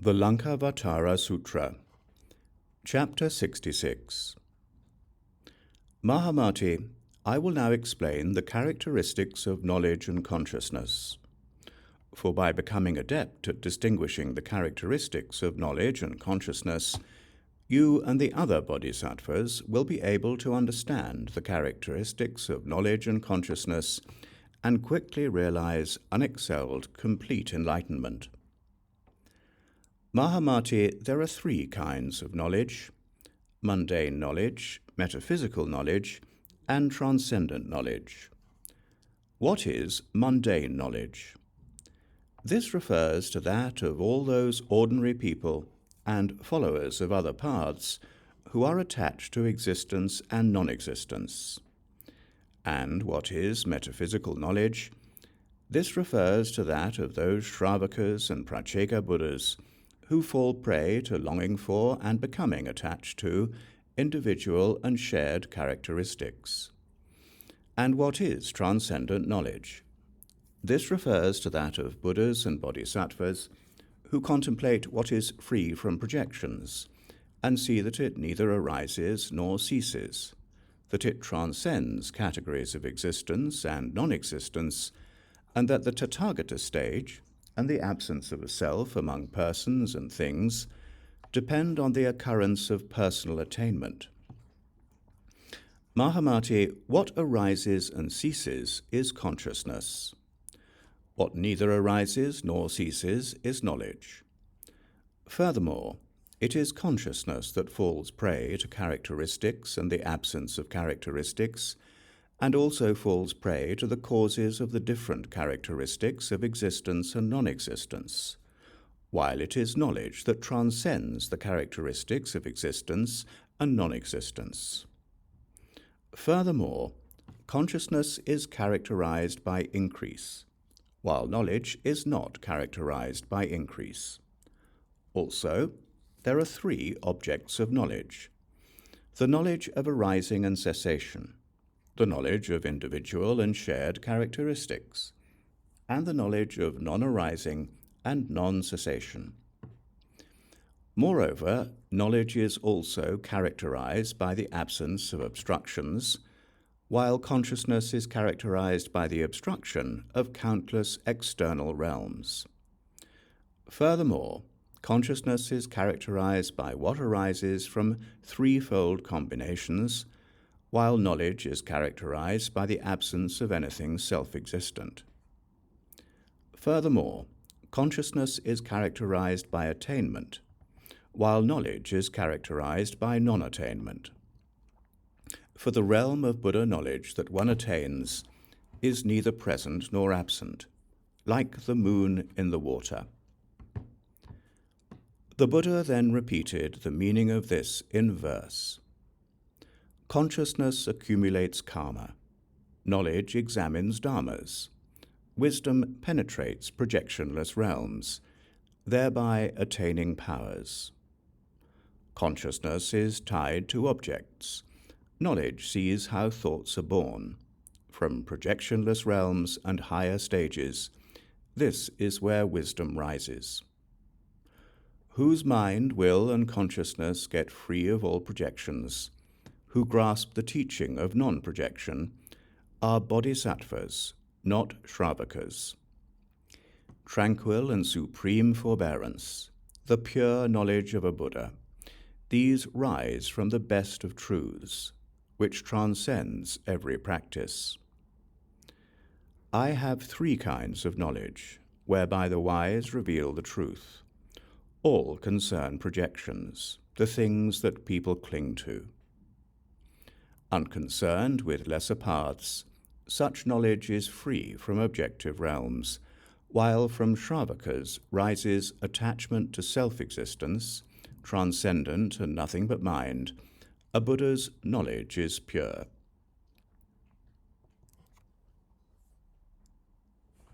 The Laṅkāvatāra Sūtra, Chapter 66. Mahāmati, I will now explain the characteristics of knowledge and consciousness. For by becoming adept at distinguishing the characteristics of knowledge and consciousness, you and the other bodhisattvas will be able to understand the characteristics of knowledge and consciousness and quickly realize unexcelled, complete enlightenment. Mahāmati, there are three kinds of knowledge: mundane knowledge, metaphysical knowledge, and transcendent knowledge. What is mundane knowledge? This refers to that of all those ordinary people and followers of other paths who are attached to existence and non-existence. And what is metaphysical knowledge? This refers to that of those Shravakas and Pratyeka Buddhas who fall prey to longing for and becoming attached to individual and shared characteristics. And what is transcendent knowledge? This refers to that of Buddhas and Bodhisattvas who contemplate what is free from projections and see that it neither arises nor ceases, that it transcends categories of existence and non-existence, and that the Tathagata stage and the absence of a self among persons and things depend on the occurrence of personal attainment. Mahāmati, what arises and ceases is consciousness. What neither arises nor ceases is knowledge. Furthermore, it is consciousness that falls prey to characteristics and the absence of characteristics, and also falls prey to the causes of the different characteristics of existence and non-existence, while it is knowledge that transcends the characteristics of existence and non-existence. Furthermore, consciousness is characterized by increase, while knowledge is not characterized by increase. Also, there are three objects of knowledge: the knowledge of arising and cessation, the knowledge of individual and shared characteristics, and the knowledge of non-arising and non-cessation. Moreover, knowledge is also characterized by the absence of obstructions, while consciousness is characterized by the obstruction of countless external realms. Furthermore, consciousness is characterized by what arises from threefold combinations, while knowledge is characterized by the absence of anything self-existent. Furthermore, consciousness is characterized by attainment, while knowledge is characterized by non-attainment. For the realm of Buddha knowledge that one attains is neither present nor absent, like the moon in the water. The Buddha then repeated the meaning of this in verse. Consciousness accumulates karma. Knowledge examines dharmas. Wisdom penetrates projectionless realms, thereby attaining powers. Consciousness is tied to objects. Knowledge sees how thoughts are born. From projectionless realms and higher stages, this is where wisdom rises. Whose mind, will, and consciousness get free of all projections, who grasp the teaching of non-projection, are bodhisattvas, not Shravakas. Tranquil and supreme forbearance, the pure knowledge of a Buddha, these rise from the best of truths, which transcends every practice. I have three kinds of knowledge, whereby the wise reveal the truth. All concern projections, the things that people cling to. Unconcerned with lesser paths, such knowledge is free from objective realms, while from Shravakas rises attachment to self-existence, transcendent and nothing but mind. A Buddha's knowledge is pure.